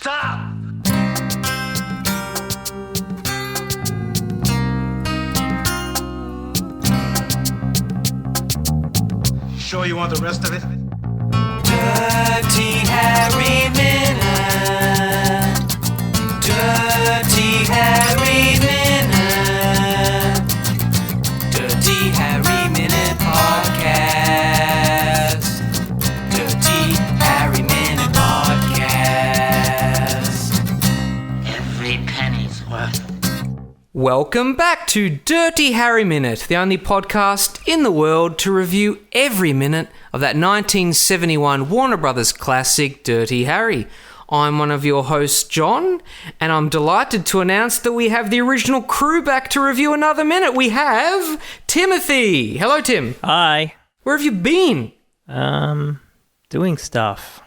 Stop! Sure you want the rest of it? Dirty Harry Minute. Dirty Harry Minute. Dirty Harry Minute Podcast. Dirty Harry Minute Podcast. Every penny's worth. Welcome back to Dirty Harry Minute, the only podcast in the world to review every minute of that 1971 Warner Brothers classic, Dirty Harry. I'm one of your hosts, John, and I'm delighted to announce that we have the original crew back to review another minute. We have Timothy. Hello, Tim. Hi. Where have you been? Doing stuff.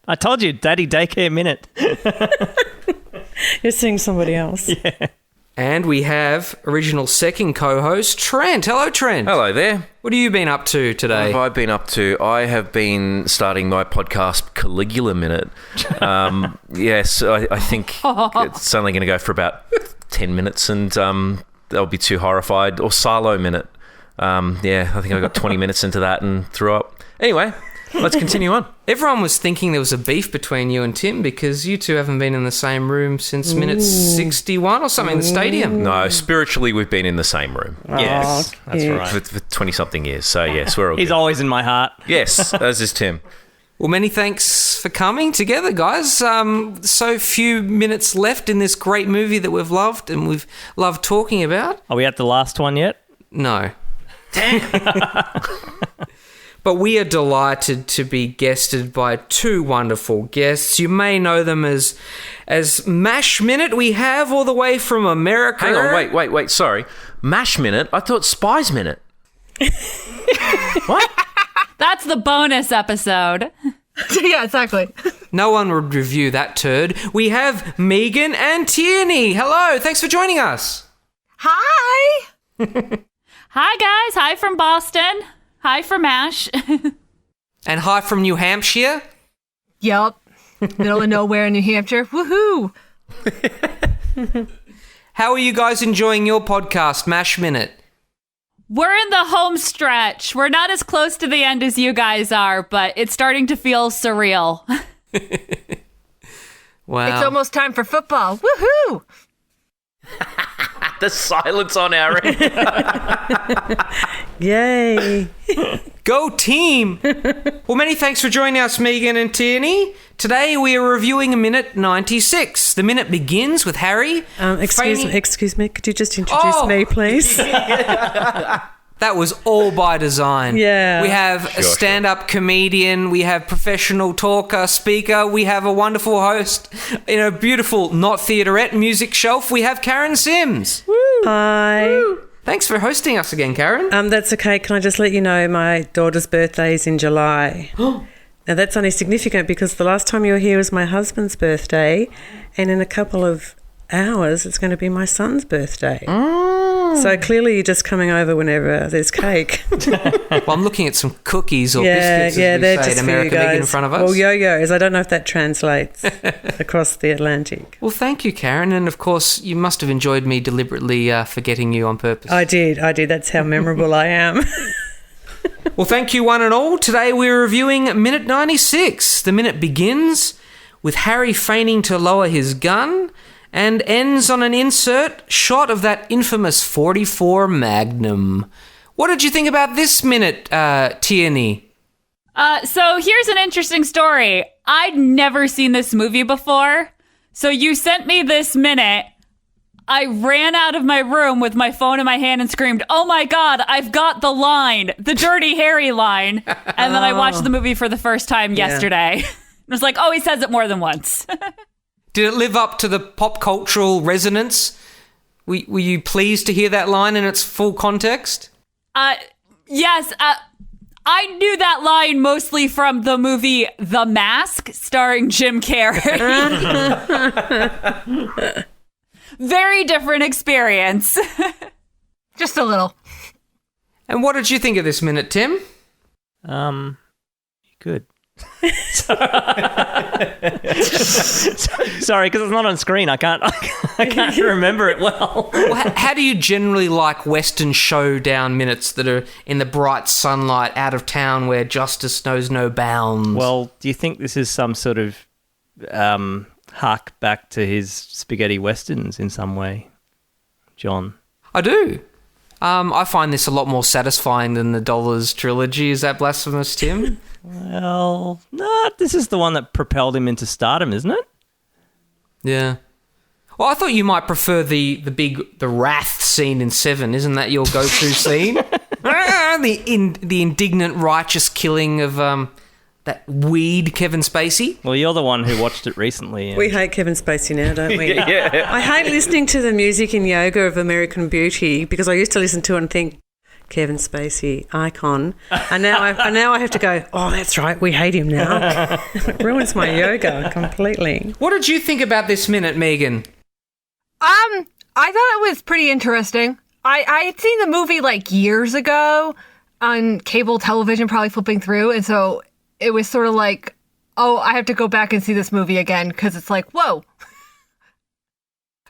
I told you, Daddy Daycare Minute. You're seeing somebody else. Yeah. And we have original second co-host, Trent. Hello, Trent. Hello there. What have you been up to today? What have I been up to? I have been starting my podcast, Caligula Minute. Yes, I think it's only going to go for about 10 minutes and they'll be too horrified. Or Silo Minute. Yeah, I think I got 20 minutes into that and threw up. Anyway, let's continue on. Everyone was thinking there was a beef between you and Tim because you two haven't been in the same room since minute 61 or something in the stadium. No, spiritually we've been in the same room. Yes, that's cute. right. For 20-something years. So, yes, we're all He's good. always in my heart. Yes, as is Tim. Well, many thanks for coming together, guys. So few minutes left in this great movie that we've loved and we've loved talking about. Are we at the last one yet? No. But we are delighted to be guested by two wonderful guests. You may know them as MASH Minute. We have all the way from America. Hang on, wait, sorry. MASH Minute? I thought Spies Minute. What? That's the bonus episode. Yeah, exactly. No one would review that turd. We have Megan and Tierney. Hello, thanks for joining us. Hi. Hi, guys. Hi from Boston. Hi from MASH. And hi from New Hampshire. Yup. Middle of nowhere in New Hampshire. Woohoo. How are you guys enjoying your podcast, MASH Minute? We're in the home stretch. We're not as close to the end as you guys are, but it's starting to feel surreal. Wow. It's almost time for football. Woohoo. The silence on our end. Yay. Go team! Well, many thanks for joining us, Megan and Tierney. Today we are reviewing minute 96. The minute begins with Harry. Excuse me. Could you just introduce me, please? That was all by design. Yeah. We have a stand-up comedian. We have professional talker, speaker. We have a wonderful host in a beautiful, not theaterette music shelf. We have Karen Sims. Hi. Thanks for hosting us again, Karen. That's okay. Can I just let you know my daughter's birthday is in July? Now, that's only significant because the last time you were here was my husband's birthday, and in a couple of hours it's going to be my son's birthday. So clearly you're just coming over whenever there's cake. Well, I'm looking at some cookies or biscuits, they're as we say just in for America, you guys. Megan, in front of us. Well, yo-yos. I don't know if that translates across the Atlantic. Well, thank you, Karen. And, of course, you must have enjoyed me deliberately forgetting you on purpose. I did. That's how memorable I am. Well, thank you, one and all. Today we're reviewing minute 96. The minute begins with Harry feigning to lower his gun and ends on an insert shot of that infamous 44 Magnum. What did you think about this minute, Tierney? So here's an interesting story. I'd never seen this movie before. So you sent me this minute. I ran out of my room with my phone in my hand and screamed, "Oh my God, I've got the line, the Dirty Harry line." And then I watched the movie for the first time yesterday. I was like, oh, he says it more than once. Did it live up to the pop cultural resonance? Were you pleased to hear that line in its full context? Yes. I knew that line mostly from the movie The Mask, starring Jim Carrey. Very different experience. Just a little. And what did you think of this minute, Tim? Good. Sorry, because it's not on screen. I can't remember it well. Well, how do you generally like Western showdown minutes that are in the bright sunlight out of town where justice knows no bounds? Well, do you think this is some sort of hark back to his spaghetti westerns in some way, John? I do. I find this a lot more satisfying than the Dollars trilogy. Is that blasphemous, Tim? Well, no, this is the one that propelled him into stardom, isn't it? Yeah. Well, I thought you might prefer the wrath scene in Seven. Isn't that your go-to scene? The indignant, righteous killing of that weed Kevin Spacey. Well, you're the one who watched it recently. And We hate Kevin Spacey now, don't we? Yeah. I hate listening to the music in yoga of American Beauty because I used to listen to it and think, Kevin Spacey, icon. And now I have to go, oh, that's right, we hate him now. It ruins my yoga completely. What did you think about this minute, Megan? I thought it was pretty interesting. I had seen the movie like years ago on cable television, probably flipping through, and so it was sort of like, oh, I have to go back and see this movie again because it's like, whoa.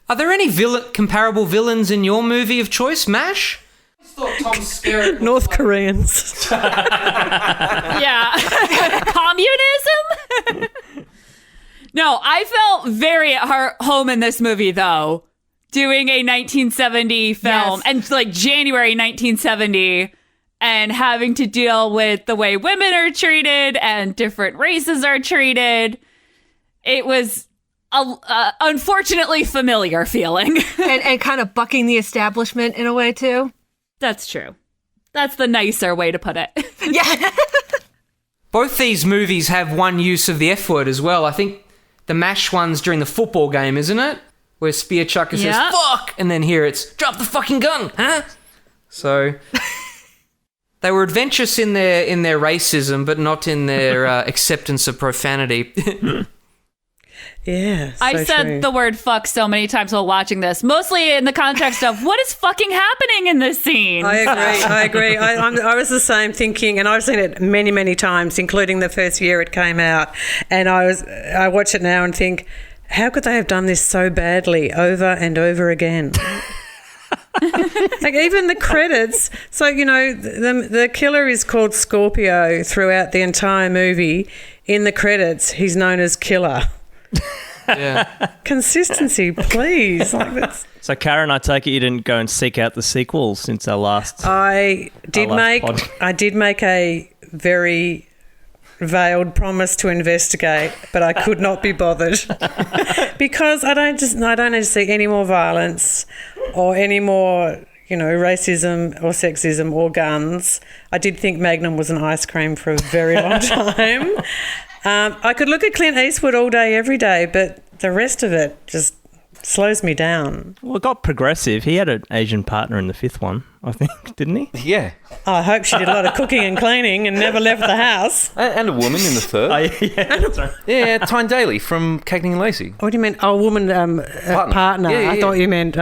Are there any comparable villains in your movie of choice, MASH? I thought Tom Skerritt North Koreans. Yeah. Communism? No, I felt very at home in this movie, though, doing a 1970 film Yes. and like January 1970 and having to deal with the way women are treated and different races are treated. It was unfortunately familiar feeling. and kind of bucking the establishment in a way, too. That's true. That's the nicer way to put it. Yeah. Both these movies have one use of the F word as well. I think the MASH one's during the football game, isn't it? Where Spear Chucker says, Yeah. fuck! And then here it's, drop the fucking gun, huh? So, they were adventurous in their racism, but not in their acceptance of profanity. Yeah, I said true. the word fuck so many times while watching this, mostly in the context of what is fucking happening in this scene? I agree. I was the same thinking, and I've seen it many, many times, including the first year it came out. And I watch it now and think, how could they have done this so badly over and over again? Like even the credits. So, you know, the killer is called Scorpio throughout the entire movie. In the credits, he's known as Killer. Yeah. Consistency, please. Like that's. So, Karen, I take it you didn't go and seek out the sequel since our last. I did last pod. make a very veiled promise to investigate, but I could not be bothered because I don't need to see any more violence or any more, you know, racism or sexism or guns. I did think Magnum was an ice cream for a very long time. I could look at Clint Eastwood all day, every day, but the rest of it just slows me down. Well, it got progressive. He had an Asian partner in the fifth one, I think, didn't he? Yeah. I hope she did a lot of cooking and cleaning and never left the house. And a woman in the third. Yeah, that's right. Yeah, Tyne Daly from Cagney and Lacey. What do you mean? Oh, woman partner. Yeah, I thought you meant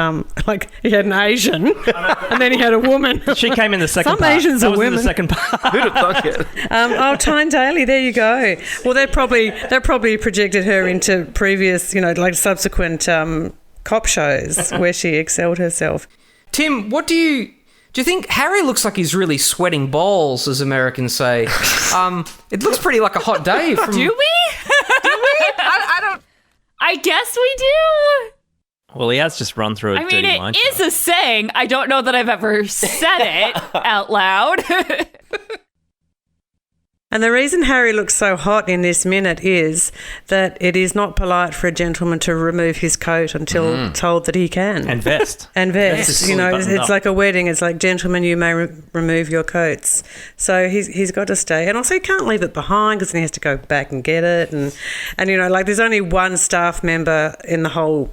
like he had an Asian and then he had a woman. She came in the second Some part. Asians That are was in women. the second part. Who'd have thunk it? Oh, Tyne Daly. There you go. Well, they probably projected her into previous, you know, like subsequent cop shows where she excelled herself. Tim, what do you think Harry looks like he's really sweating balls, as Americans say? It looks pretty like a hot day. From, Do we? I don't. I guess we do. Well, he has just run through a I mean, dirty it wine is shop. a saying. I don't know that I've ever said it out loud. And the reason Harry looks so hot in this minute is that it is not polite for a gentleman to remove his coat until told that he can. And vest. And Vest vest, is you know, fully buttoned it's up. like a wedding. It's like, gentlemen, you may remove your coats. So he's got to stay. And also he can't leave it behind because then he has to go back and get it. And you know, like there's only one staff member in the whole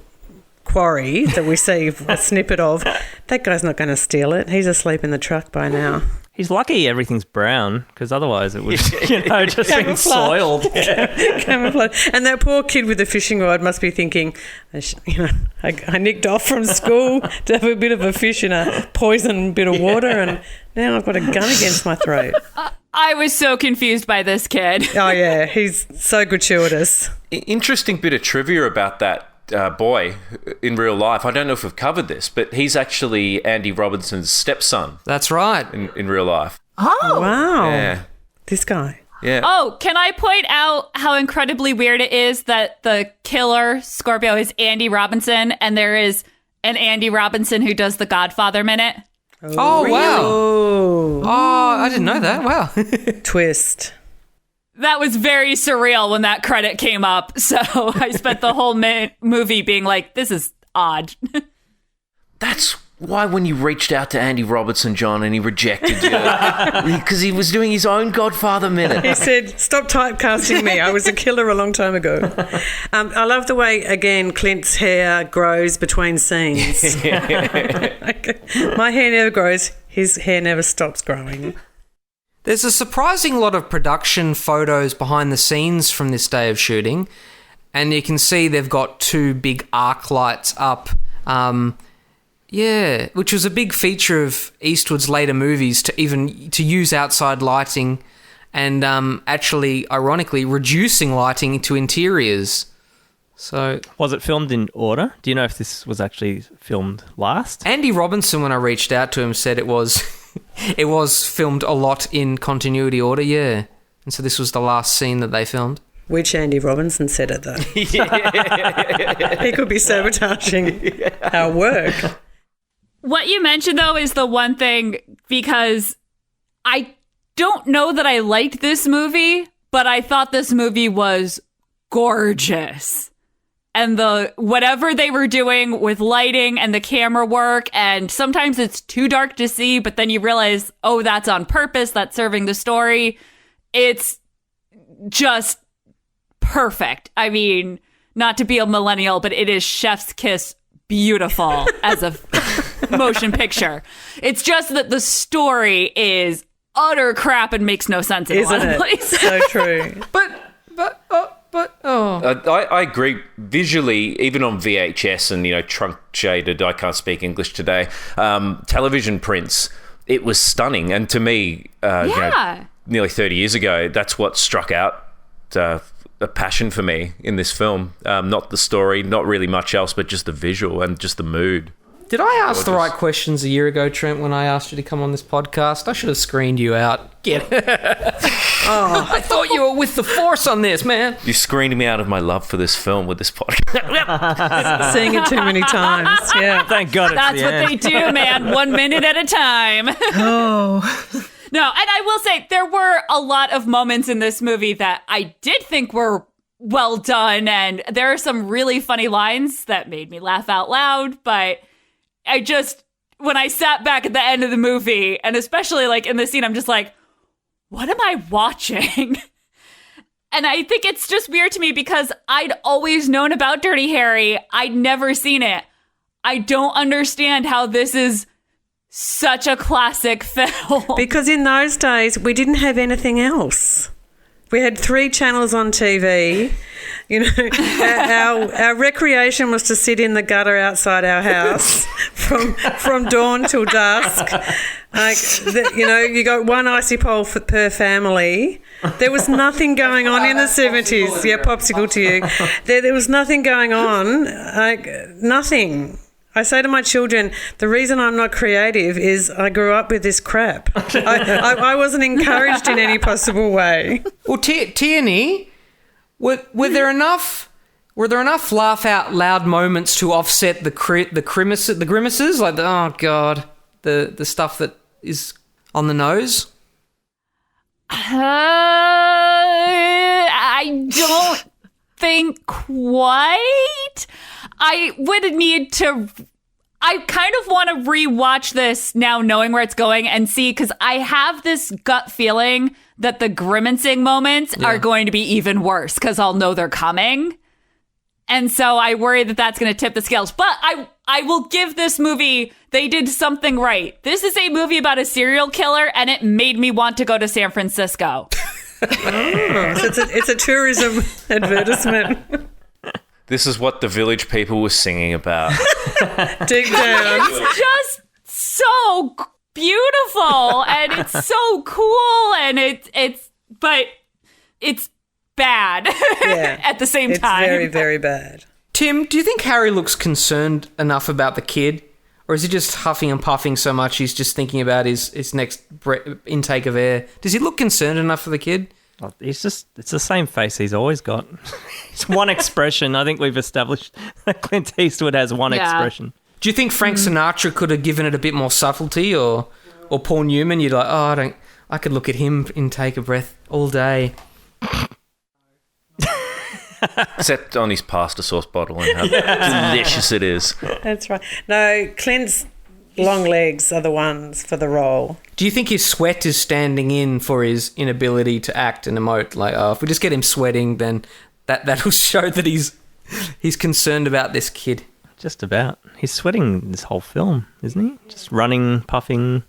quarry that we see a snippet of. That guy's not going to steal it. He's asleep in the truck by now. He's lucky everything's brown, because otherwise it would, just been soiled. Camouflage. And that poor kid with the fishing rod must be thinking, I nicked off from school to have a bit of a fish in a poison bit of water, and now I've got a gun against my throat. I was so confused by this kid. Oh, yeah, he's so gratuitous. Interesting bit of trivia about that boy in real life. I don't know if we've covered this, but he's actually Andy Robinson's stepson That's right. in real life. Oh, Wow. Yeah. This guy. Yeah. Oh, can I point out how incredibly weird it is that the killer Scorpio is Andy Robinson, and there is an Andy Robinson who does the Godfather minute? Oh, wow. Oh, Oh, I didn't know that. Wow. twist. That was very surreal when that credit came up. So I spent the whole movie being like, this is odd. That's why when you reached out to Andy Robertson, John, and he rejected you, because he was doing his own Godfather minute. He said, stop typecasting me. I was a killer a long time ago. I love the way, again, Clint's hair grows between scenes. My hair never grows. His hair never stops growing. There's a surprising lot of production photos behind the scenes from this day of shooting, and you can see they've got 2 big arc lights up. Which was a big feature of Eastwood's later movies, to use outside lighting and actually, ironically, reducing lighting to interiors. So, Was it filmed in order? Do you know if this was actually filmed last? Andy Robinson, when I reached out to him, said it was it was filmed a lot in continuity order, yeah. And so this was the last scene that they filmed. Which Andy Robinson said it, though. He could be sabotaging our work. What you mentioned, though, is the one thing, because I don't know that I liked this movie, but I thought this movie was gorgeous. And whatever they were doing with lighting and the camera work, and sometimes it's too dark to see, but then you realize, oh, that's on purpose, that's serving the story. It's just perfect. I mean, not to be a millennial, but it is chef's kiss beautiful as a motion picture. It's just that the story is utter crap and makes no sense in a lot of places. So true. I agree. Visually, even on VHS and truncated, I can't speak English today, television prints, it was stunning. And to me, nearly 30 years ago, that's what struck out a passion for me in this film. Not the story, not really much else, but just the visual and just the mood. Did I ask the right questions a year ago, Trent, when I asked you to come on this podcast? I should have screened you out. Get it? I thought you were with the force on this, man. You screened me out of my love for this film with this podcast. Seeing it too many times. Yeah. Thank God it's That's the what end. they do, man. 1 minute at a time. Oh. No, and I will say there were a lot of moments in this movie that I did think were well done, and there are some really funny lines that made me laugh out loud, but when I sat back at the end of the movie, and especially like in the scene, I'm just like, what am I watching? And I think it's just weird to me because I'd always known about Dirty Harry. I'd never seen it. I don't understand how this is such a classic film. Because in those days, we didn't have anything else. We had 3 channels on TV. Our recreation was to sit in the gutter outside our house from dawn till dusk. You got 1 icy pole per family. There was nothing going on in the 70s. Yeah, popsicle to you. There was nothing going on. Nothing. I say to my children, the reason I'm not creative is I grew up with this crap. I wasn't encouraged in any possible way. Well, Tierney, were there enough laugh out loud moments to offset the grimaces? Like, oh God, the stuff that is on the nose? I don't think quite. I would need to. I kind of want to rewatch this now, knowing where it's going, and see, because I have this gut feeling that the grimacing moments are going to be even worse because I'll know they're coming. And so I worry that that's going to tip the scales. But I will give this movie, they did something right. This is a movie about a serial killer, and it made me want to go to San Francisco. So it's a tourism advertisement. This is what the village people were singing about. Deep down. It's just so beautiful, and it's so cool, and but it's bad at the same time. It's very, very bad. Tim, do you think Harry looks concerned enough about the kid? Or is he just huffing and puffing so much he's just thinking about his next intake of air? Does he look concerned enough for the kid? It's the same face he's always got. It's one expression. I think we've established that Clint Eastwood has one expression. Do you think Frank Sinatra could have given it a bit more subtlety, or Paul Newman? You're like, I could look at him intake a breath all day. Except on his pasta sauce bottle and how delicious it is. That's right. No, Clint's long legs are the ones for the role. Do you think his sweat is standing in for his inability to act and emote? Like, if we just get him sweating, then that'll show that he's concerned about this kid. Just about. He's sweating this whole film, isn't he? Just running, puffing.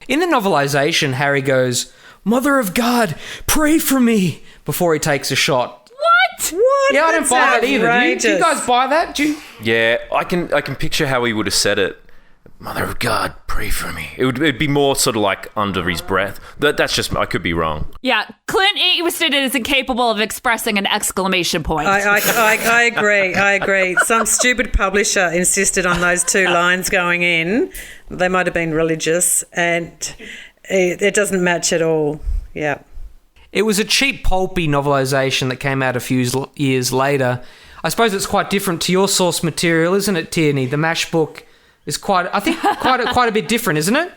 In the novelisation, Harry goes, "Mother of God, pray for me," before he takes a shot. What? Yeah, I don't buy that either. Do you guys buy that? Yeah, I can picture how he would have said it. Mother of God, pray for me. It'd be more sort of like under his breath. That's just, I could be wrong. Yeah, Clint Eastwood is incapable of expressing an exclamation point. I agree. Some stupid publisher insisted on those two lines going in. They might have been religious, and it doesn't match at all. Yeah. It was a cheap, pulpy novelisation that came out a few years later. I suppose it's quite different to your source material, isn't it, Tierney? The MASH book is quite a bit different, isn't it?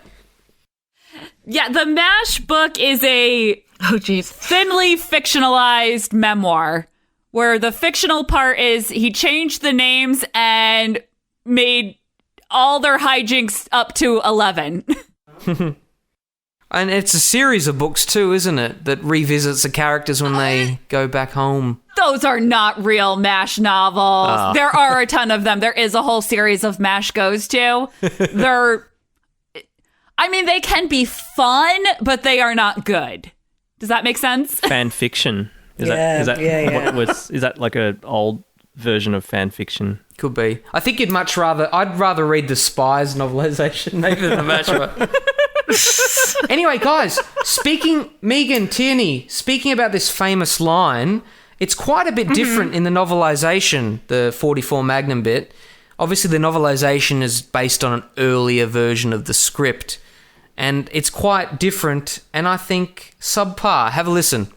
Yeah, the MASH book is a thinly fictionalized memoir where the fictional part is he changed the names and made all their hijinks up to 11. And it's a series of books too, isn't it? That revisits the characters when they go back home. Those are not real MASH novels. There are a ton of them. There is a whole series of MASH goes to. They can be fun, but they are not good. Does that make sense? Fan fiction. Is that like an old version of fan fiction? Could be. I think I'd rather read the Spies novelisation maybe than the MASH one. Anyway, guys, Megan, Tierney, speaking about this famous line, it's quite a bit different in the novelisation, the 44 Magnum bit. Obviously, the novelisation is based on an earlier version of the script, and it's quite different, and I think subpar. Have a listen.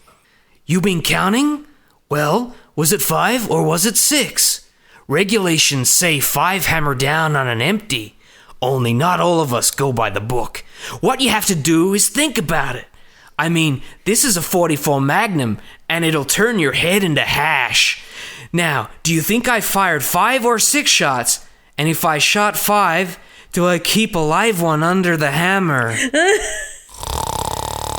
You been counting? Well, was it 5 or was it 6? Regulations say 5 hammer down on an empty. Only not all of us go by the book. What you have to do is think about it. I mean, this is a 44 Magnum, and it'll turn your head into hash. Now, do you think I fired 5 or 6 shots? And if I shot 5, do I keep a live one under the hammer?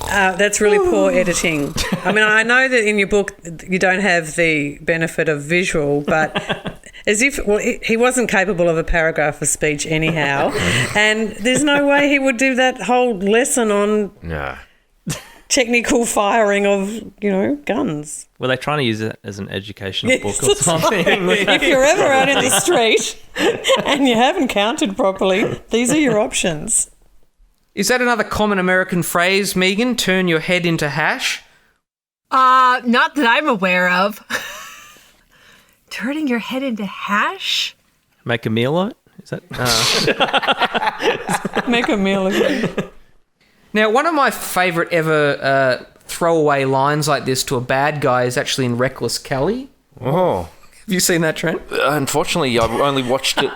That's really poor editing. I mean, I know that in your book you don't have the benefit of visual, but he wasn't capable of a paragraph of speech anyhow, and there's no way he would do that whole lesson on technical firing of, guns. Were they trying to use it as an educational book or something? If you're ever out in the street and you haven't counted properly, these are your options. Is that another common American phrase, Megan? Turn your head into hash? Not that I'm aware of. Turning your head into hash? Make a meal of it? Is that? Make a meal of it. Now, one of my favourite ever throwaway lines like this to a bad guy is actually in Reckless Kelly. Oh. Have you seen that, Trent? Unfortunately, I only watched it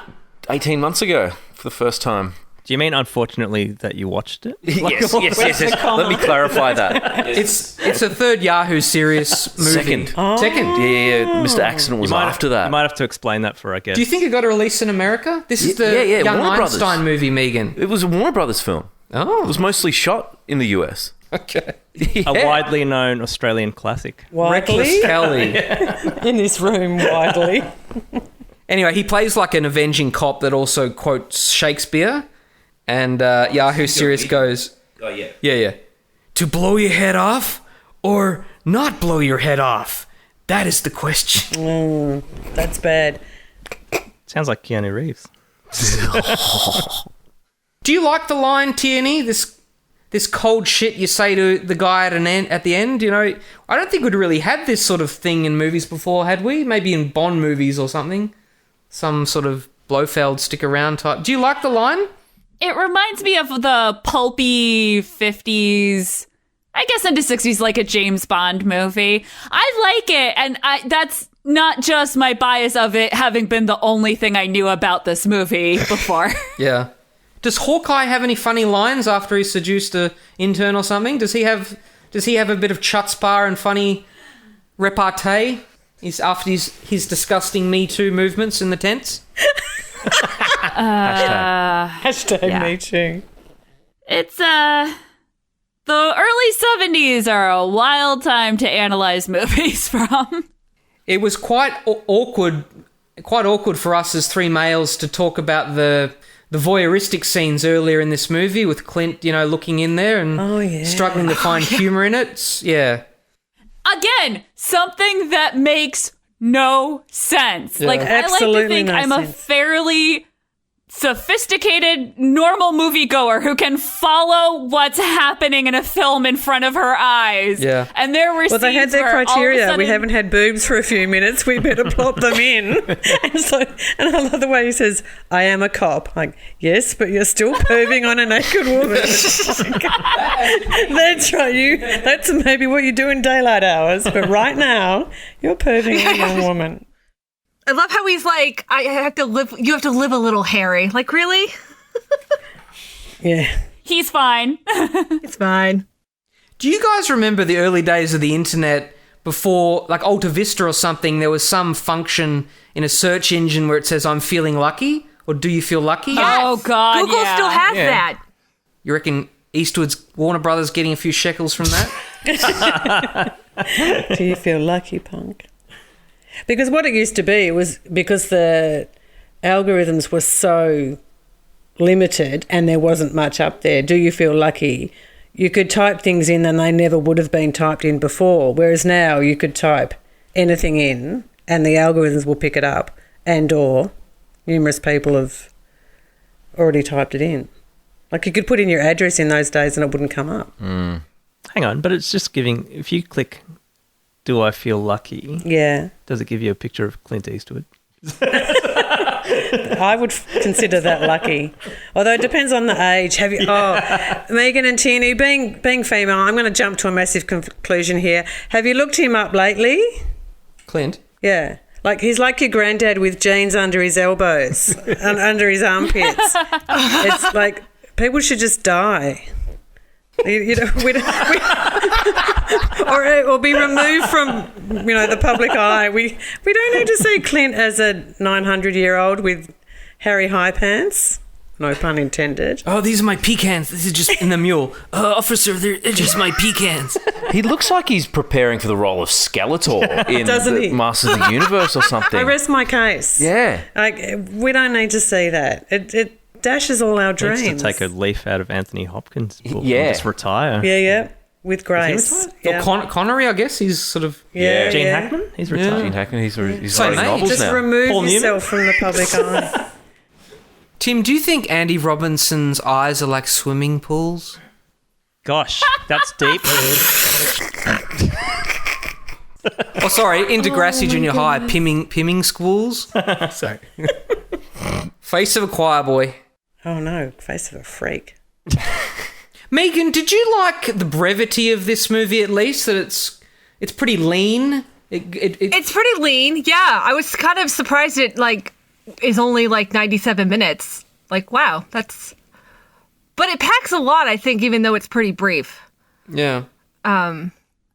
18 months ago for the first time. Do you mean, unfortunately, that you watched it? Yes. Let me clarify that. It's a third Yahoo serious movie. Second. Yeah. Mr. Accident was after that. You might have to explain that for, I guess. Do you think it got a release in America? This is the Young Warner Einstein Brothers movie, Megan. It was a Warner Brothers film. Oh. It was mostly shot in the US. Okay. A widely known Australian classic. Widely Reckless Kelly. in this room, widely. Anyway, he plays like an avenging cop that also quotes Shakespeare. And Yahoo Serious goes, Oh, yeah. yeah. To blow your head off or not blow your head off? That is the question. That's bad. Sounds like Keanu Reeves. Do you like the line, Tierney? This cold shit you say to the guy at the end? You know, I don't think we'd really had this sort of thing in movies before, had we? Maybe in Bond movies or something. Some sort of Blofeld stick around type. Do you like the line? It reminds me of the pulpy 50s, I guess into 60s, like a James Bond movie. I like it, and that's not just my bias of it having been the only thing I knew about this movie before. Yeah. Does Hawkeye have any funny lines after he seduced an intern or something? Does he have a bit of chutzpah and funny repartee? After his disgusting Me Too movements in the tents? Hashtag me too. It's, the early 70s are a wild time to analyze movies from. It was quite awkward for us as three males to talk about the voyeuristic scenes earlier in this movie with Clint, looking in there and struggling to find humor in it. Yeah. Again, something that makes no sense. Yeah. Like, I like to Absolutely think no I'm a sense. fairly sophisticated, normal moviegoer who can follow what's happening in a film in front of her eyes. Yeah. And there were Well, they had scenes their where all of a criteria. sudden- We haven't had boobs for a few minutes. We better plop them in. And I love the way he says, I am a cop. Like, yes, but you're still perving on a naked woman. That's right. That's maybe what you do in daylight hours. But right now, you're perving on a young woman. I love how he's like, you have to live a little, Harry. Like, really? Yeah. He's fine. It's fine. Do you guys remember the early days of the internet before, like Alta Vista or something, there was some function in a search engine where it says, I'm feeling lucky? Or do you feel lucky? Oh, God, Google yeah. still has that. You reckon Eastwood's Warner Brothers getting a few shekels from that? Do you feel lucky, punk? Because what it used to be was because the algorithms were so limited and there wasn't much up there. Do you feel lucky? You could type things in and they never would have been typed in before, whereas now you could type anything in and the algorithms will pick it up or numerous people have already typed it in. Like you could put in your address in those days and it wouldn't come up. Hang on, but it's just giving... If you click, do I feel lucky? Yeah. Does it give you a picture of Clint Eastwood? I would consider that lucky. Although it depends on the age. Megan and Tierney, being female, I'm going to jump to a massive conclusion here. Have you looked him up lately? Clint? Yeah. Like he's like your granddad with jeans under his elbows and under his armpits. It's like people should just die. We or be removed from the public eye. We don't need to see Clint as a 900-year-old with hairy high pants. No pun intended. Oh, these are my pecans. This is just in the mule. Officer, they're just my pecans. He looks like he's preparing for the role of Skeletor in Doesn't he? Masters of the Universe or something. I rest my case. Yeah. Like we don't need to see that. It dashes all our dreams. Needs to take a leaf out of Anthony Hopkins' book Yeah. and just retire. Yeah. With grace. Or Connery, I guess. He's sort of... Yeah. Gene Hackman? He's retired. Gene Hackman, he's Same writing age. novels Just now. remove Paul Newman? yourself from the public eye. Tim, do you think Andy Robinson's eyes are like swimming pools? Gosh, that's deep. Oh, sorry, in Degrassi Junior High, pimming schools. Sorry. Face of a choir boy. Oh no, face of a freak. Megan, did you like the brevity of this movie at least? That it's pretty lean? It's pretty lean. Yeah. I was kind of surprised it is only 97 minutes. Like, wow, but it packs a lot, I think, even though it's pretty brief. Yeah.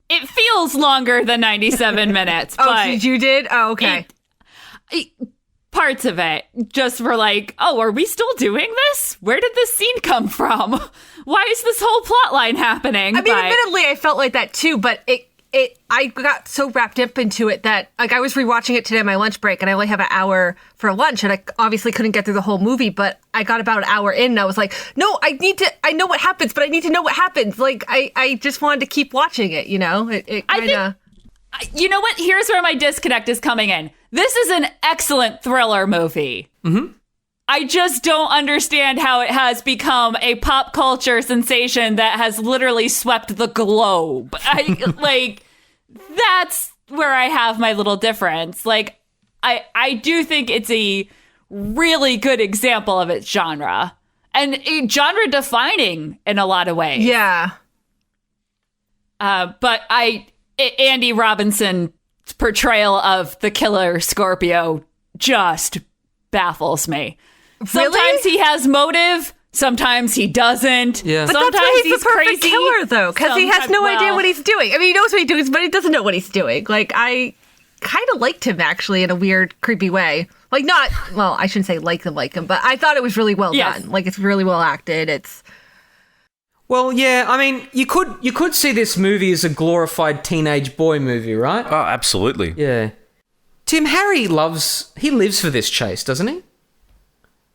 It feels longer than 97 minutes, but You did? Oh, okay. part parts of it just were like, oh, are we still doing this? Where did this scene come from? Why is this whole plot line happening? I mean, admittedly, I felt like that too, but I got so wrapped up into it that like I was rewatching it today on my lunch break, and I only have an hour for lunch, and I obviously couldn't get through the whole movie, but I got about an hour in, and I was like, no, I know what happens, but I need to know what happens. Like I just wanted to keep watching it, you know? It kind of. You know what? Here's where my disconnect is coming in. This is an excellent thriller movie. Mm-hmm. I just don't understand how it has become a pop culture sensation that has literally swept the globe. That's where I have my little difference. Like, I do think it's a really good example of its genre. And genre defining in a lot of ways. Yeah. But Andy Robinson's portrayal of the killer Scorpio just baffles me. Sometimes he has motive, sometimes he doesn't. Yeah. But Sometimes that's why he's the perfect crazy, killer, though, because he has no idea what he's doing. I mean, he knows what he's doing, but he doesn't know what he's doing. Like, I kind of liked him, actually, in a weird, creepy way. Like, not, well, I shouldn't say like him, but I thought it was really well done. Like, it's really well acted. It's... Well, yeah, I mean, you could see this movie as a glorified teenage boy movie, right? Oh, absolutely. Yeah. Tim, Harry lives for this chase, doesn't he?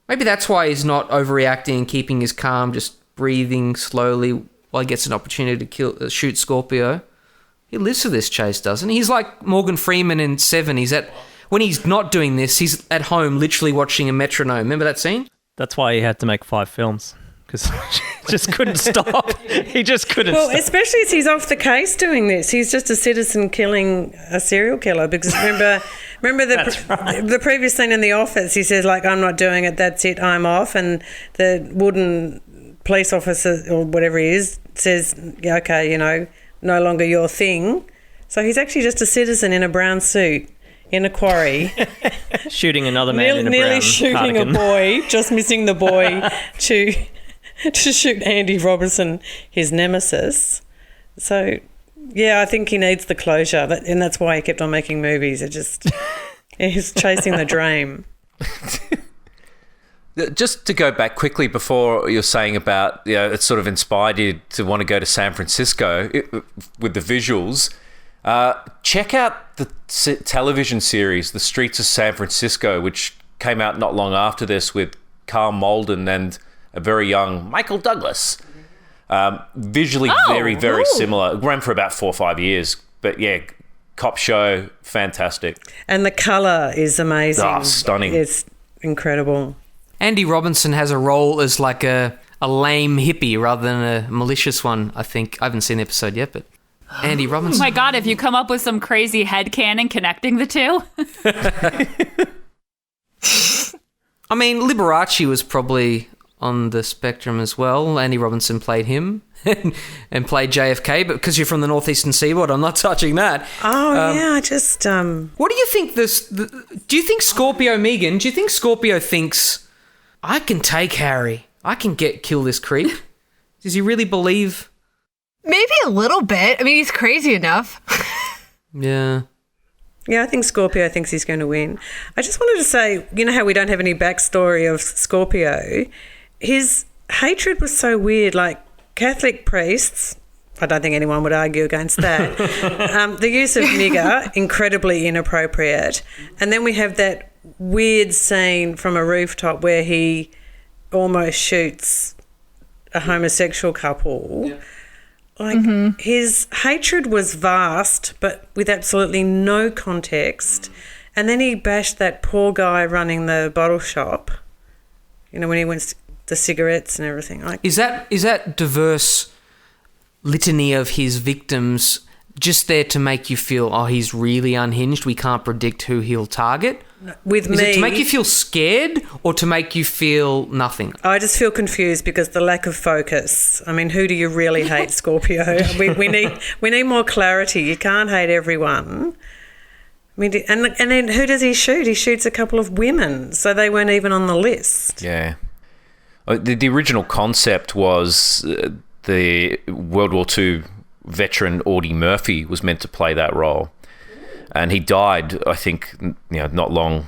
Maybe that's why he's not overreacting and keeping his calm, just breathing slowly while he gets an opportunity to shoot Scorpio. He lives for this chase, doesn't he? He's like Morgan Freeman in Seven. When he's not doing this, he's at home literally watching a metronome. Remember that scene? That's why he had to make 5 films. Because he just couldn't stop. He just couldn't stop. Well, especially as he's off the case doing this. He's just a citizen killing a serial killer. Because remember the previous scene in The Office, he says, like, I'm not doing it, that's it, I'm off. And the wooden police officer, or whatever he is, says, yeah, okay, you know, no longer your thing. So he's actually just a citizen in a brown suit in a quarry. Shooting another man in a nearly brown shooting cardigan. a boy, just missing the boy to shoot Andy Robinson, his nemesis. So, yeah, I think he needs the closure, and that's why he kept on making movies. He's chasing the dream. Just to go back quickly before you're saying about, you know, it sort of inspired you to want to go to San Francisco with the visuals. Check out the television series, The Streets of San Francisco, which came out not long after this with Carl Malden and a very young Michael Douglas. Visually very, very similar. It ran for about 4 or 5 years. But yeah, cop show, fantastic. And the colour is amazing. Oh, stunning. It's incredible. Andy Robinson has a role as like a lame hippie rather than a malicious one, I think. I haven't seen the episode yet, but Andy Oh Robinson. my God, have you come up with some crazy headcanon connecting the two? I mean, Liberace was probably on the spectrum as well. Andy Robinson played him and played JFK, but because you're from the northeastern seaboard, I'm not touching that. Oh, yeah, I just... What do you think do you think Scorpio, Megan, do you think Scorpio thinks, I can take Harry, I can kill this creep? Does he really believe? Maybe a little bit. I mean, he's crazy enough. Yeah. Yeah, I think Scorpio thinks he's going to win. I just wanted to say, you know how we don't have any backstory of Scorpio? His hatred was so weird. Like, Catholic priests, I don't think anyone would argue against that. The use of nigger, incredibly inappropriate. And then we have that weird scene from a rooftop where he almost shoots a homosexual couple. Yeah. Like, his hatred was vast, but with absolutely no context. And then he bashed that poor guy running the bottle shop, you know, when he went the cigarettes and everything. Like, Is that diverse litany of his victims just there to make you feel, oh, he's really unhinged, we can't predict who he'll target? with Is me... it to make you feel scared or to make you feel nothing? I just feel confused because the lack of focus. I mean, who do you really hate, Scorpio? We need more clarity. You can't hate everyone. I mean, and then who does he shoot? He shoots a couple of women, so they weren't even on the list. Yeah. The original concept was the World War II veteran Audie Murphy was meant to play that role. And he died, I think, not long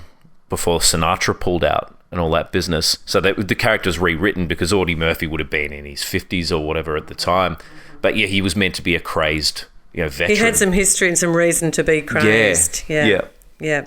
before Sinatra pulled out and all that business. So the character's rewritten because Audie Murphy would have been in his 50s or whatever at the time. But yeah, he was meant to be a crazed, veteran. He had some history and some reason to be crazed. Yeah.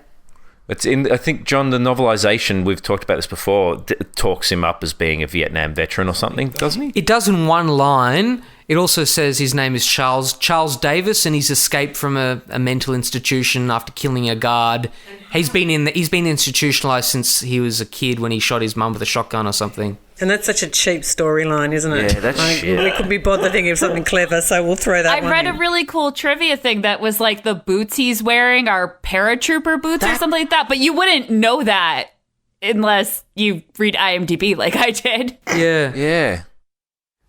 It's I think, John, the novelisation, we've talked about this before, talks him up as being a Vietnam veteran or something, doesn't he? It does in one line. It also says his name is Charles Davis, and he's escaped from a mental institution after killing a guard. He's been institutionalized since he was a kid when he shot his mum with a shotgun or something. And that's such a cheap storyline, isn't it? Yeah, that's shit. We could be bothered thinking of something clever, so we'll throw that I read in. a really cool trivia thing that was like the boots he's wearing are paratrooper boots or something like that, but you wouldn't know that unless you read IMDb like I did. Yeah. Yeah.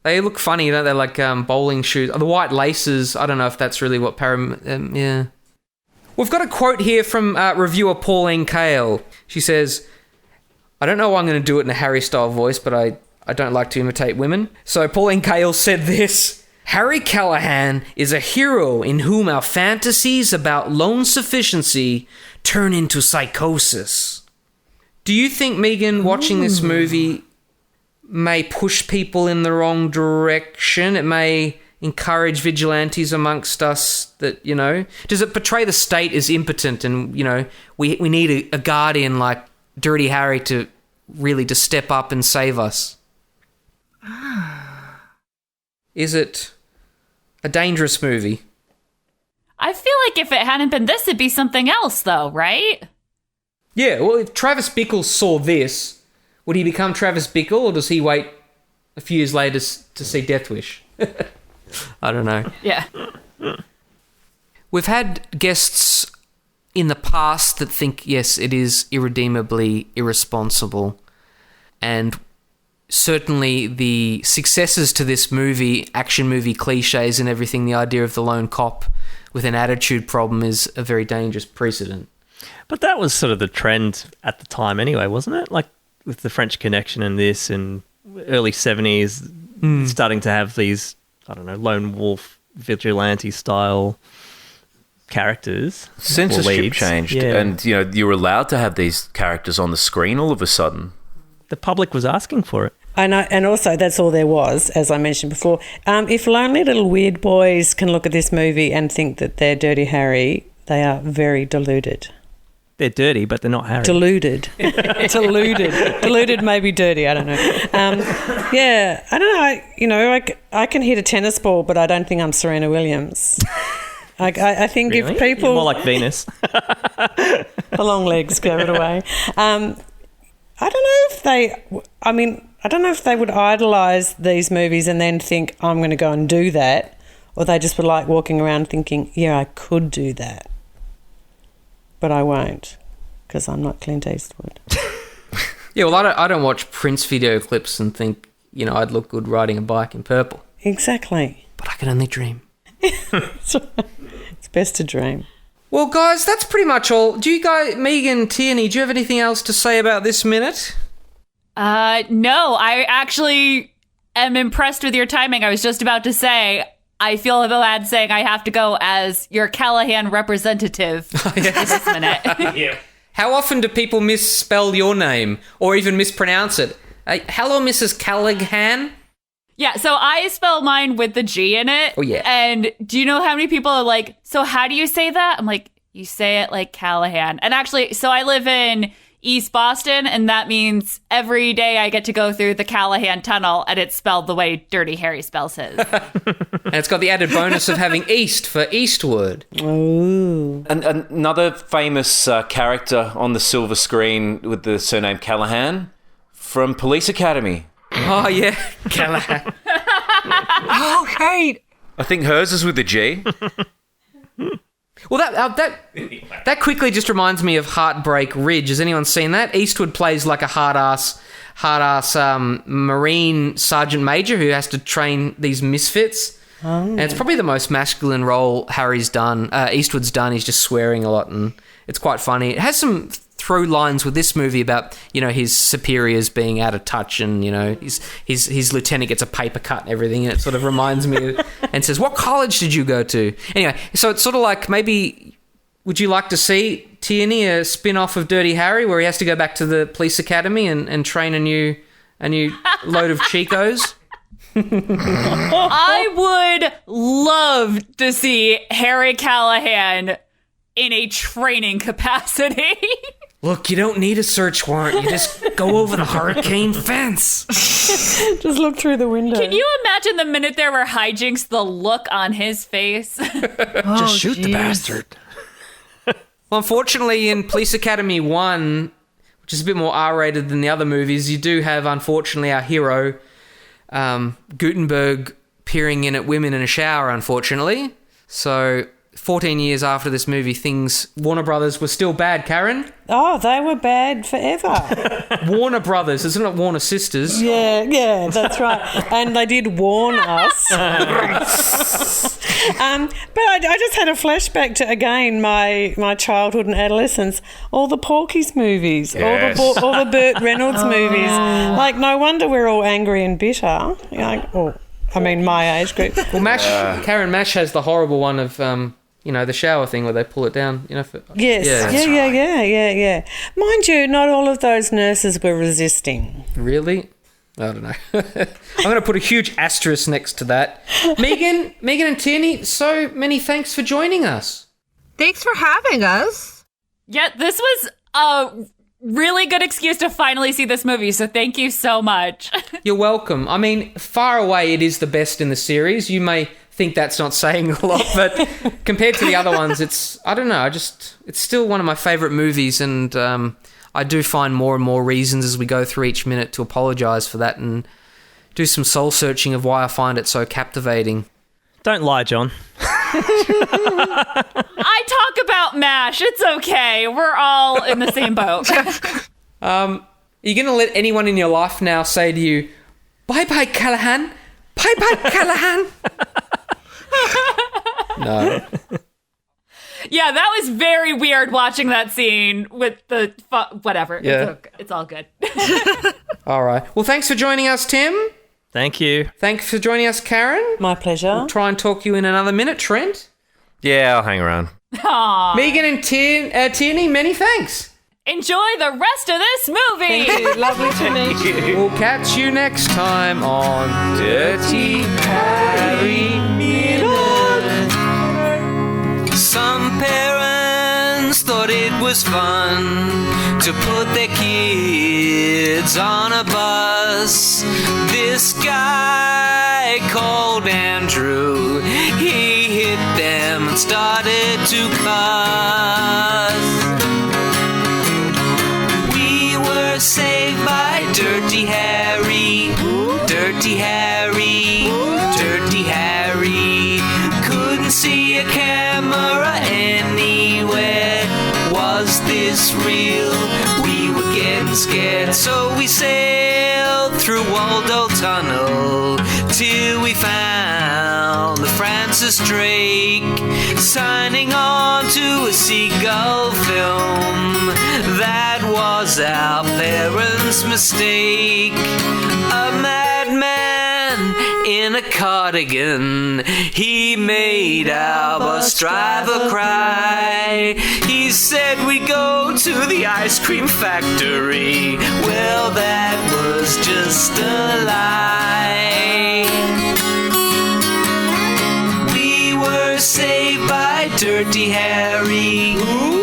They look funny, don't they? Like bowling shoes. The white laces, I don't know if that's really what yeah. We've got a quote here from reviewer Pauline Kael. She says, I don't know why I'm going to do it in a Harry-style voice, but I don't like to imitate women. So Pauline Kael said this: Harry Callaghan is a hero in whom our fantasies about lone sufficiency turn into psychosis. Do you think, Megan, watching this movie may push people in the wrong direction? It may encourage vigilantes amongst us that, does it portray the state as impotent and, we need a guardian like Dirty Harry to step up and save us? Is it a dangerous movie? I feel like if it hadn't been this, it'd be something else, though, right? Yeah, well, if Travis Bickle saw this, would he become Travis Bickle, or does he wait a few years later to see Death Wish? I don't know. Yeah. We've had guests in the past that think, yes, it is irredeemably irresponsible. And certainly the successes to this movie, action movie cliches and everything, the idea of the lone cop with an attitude problem is a very dangerous precedent. But that was sort of the trend at the time anyway, wasn't it? Like with the French Connection and this, and early 70s, starting to have these, I don't know, lone wolf vigilante style characters. Censorship changed, and you were allowed to have these characters on the screen all of a sudden. The public was asking for it. I know, and also that's all there was, as I mentioned before. If lonely little weird boys can look at this movie and think that they're Dirty Harry, they are very deluded. They're dirty, but they're not Harry. Deluded. Deluded may be dirty, I don't know. I don't know. I can hit a tennis ball, but I don't think I'm Serena Williams. I think Really? if people... You're more like Venus. The long legs gave it away. I don't know if they would idolise these movies and then think, I'm going to go and do that, or they just would like walking around thinking, yeah, I could do that. But I won't, because I'm not Clint Eastwood. Yeah, well, I don't watch Prince video clips and think, I'd look good riding a bike in purple. Exactly. But I can only dream. It's best to dream. Well, guys, that's pretty much all. Do you guys, Megan, Tierney, do you have anything else to say about this minute? No, I actually am impressed with your timing. I was just about to say, I feel bad saying I have to go as your Callaghan representative this minute. Yeah. How often do people misspell your name or even mispronounce it? Hello, Mrs. Callaghan? Yeah, so I spell mine with the G in it. Oh, yeah. And do you know how many people are like, so how do you say that? I'm like, you say it like Callaghan. And actually, so I live in East Boston, and that means every day I get to go through the Callaghan Tunnel, and it's spelled the way Dirty Harry spells his. And it's got the added bonus of having East for Eastwood. Ooh. And another famous character on the silver screen with the surname Callaghan from Police Academy. Oh, yeah, Callaghan. Oh, great. I think hers is with a G. Well, that quickly just reminds me of Heartbreak Ridge. Has anyone seen that? Eastwood plays like a hard-ass Marine Sergeant Major who has to train these misfits. Oh. And it's probably the most masculine role Harry's done. Eastwood's done. He's just swearing a lot, and it's quite funny. It has some through lines with this movie about, his superiors being out of touch, and, his lieutenant gets a paper cut and everything, and it sort of reminds me and says, what college did you go to? Anyway, so it's sort of like maybe Would you like to see, Tierney, a spin-off of Dirty Harry where he has to go back to the police academy and train a new load of Chicos? I would love to see Harry Callahan in a training capacity. Look, you don't need a search warrant. You just go over the hurricane fence. Just look through the window. Can you imagine the minute there were hijinks, the look on his face? Just shoot the bastard. Well, unfortunately, in Police Academy 1, which is a bit more R-rated than the other movies, you do have, unfortunately, our hero, Gutenberg, peering in at women in a shower, unfortunately. So 14 years after this movie, Warner Brothers were still bad, Karen. Oh, they were bad forever. Warner Brothers, isn't it Warner Sisters? Yeah, that's right. And they did warn us. But I just had a flashback to, again, my childhood and adolescence. All the Porky's movies, Yes. all the Burt Reynolds movies. Like, no wonder we're all angry and bitter. My age group. Well, Karen Mash has the horrible one of... the shower thing where they pull it down, Yes. Yeah. Mind you, not all of those nurses were resisting. Really? I don't know. I'm going to put a huge asterisk next to that. Megan and Tierney, so many thanks for joining us. Thanks for having us. Yeah, this was a really good excuse to finally see this movie, so thank you so much. You're welcome. I mean, far away it is the best in the series. You may think that's not saying a lot, but compared to the other ones, it's still one of my favourite movies, and I do find more and more reasons as we go through each minute to apologise for that and do some soul searching of why I find it so captivating. Don't lie, John. I talk about MASH. It's okay. We're all in the same boat. Are you going to let anyone in your life now say to you, bye-bye, Callaghan? Bye-bye, Callaghan? No. Yeah, that was very weird watching that scene with the... whatever. Yeah. It's all good. All right. Well, thanks for joining us, Tim. Thank you. Thanks for joining us, Karen. My pleasure. We'll try and talk you in another minute, Trent. Yeah, I'll hang around. Aww. Megan and Tierney, many thanks. Enjoy the rest of this movie. Thank you. Lovely to meet you. We'll catch you next time on Dirty Harry Minute. Some parents thought it was fun to put their kids on a bus. This guy called Andrew, he hit them and started to cuss. We were saved by Dirty Harry, Dirty Harry, Dirty Harry. Couldn't see a camera anywhere. Was this real? We were getting scared, so we sailed through Waldo Tunnel till we found the Francis Drake signing on to a seagull film. That was our parents' mistake. A madman in a cardigan, he made our bus driver cry. He said we'd go to the ice cream factory. Well, that was just a lie. We were saved by Dirty Harry,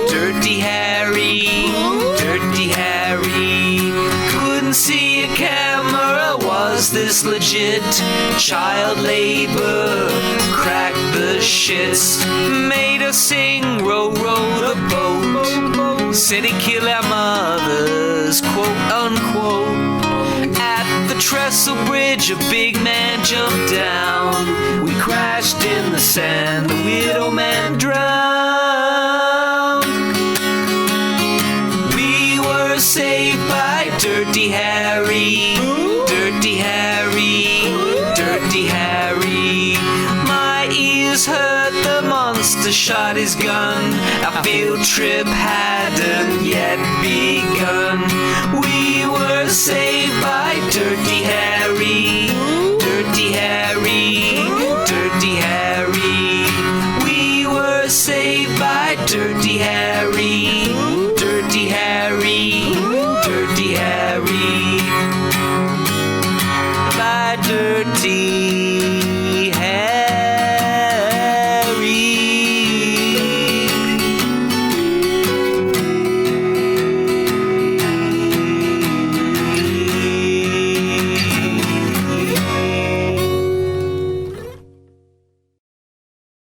Dirty Harry, Dirty Harry. Couldn't see a camera, was this legit? Child labor, cracked the shits. Made us sing, row, row the boat. Said he'd kill our mothers, quote unquote. At the trestle bridge, a big man jumped down. We crashed in the sand, the widow man drowned. We were saved by Dirty Harry, Dirty Harry, Dirty Harry. My ears hurt, the monster shot his gun. Our field trip hadn't yet begun. We were saved by Dirty Harry, Dirty Harry, Dirty Harry. We were saved by Dirty dirty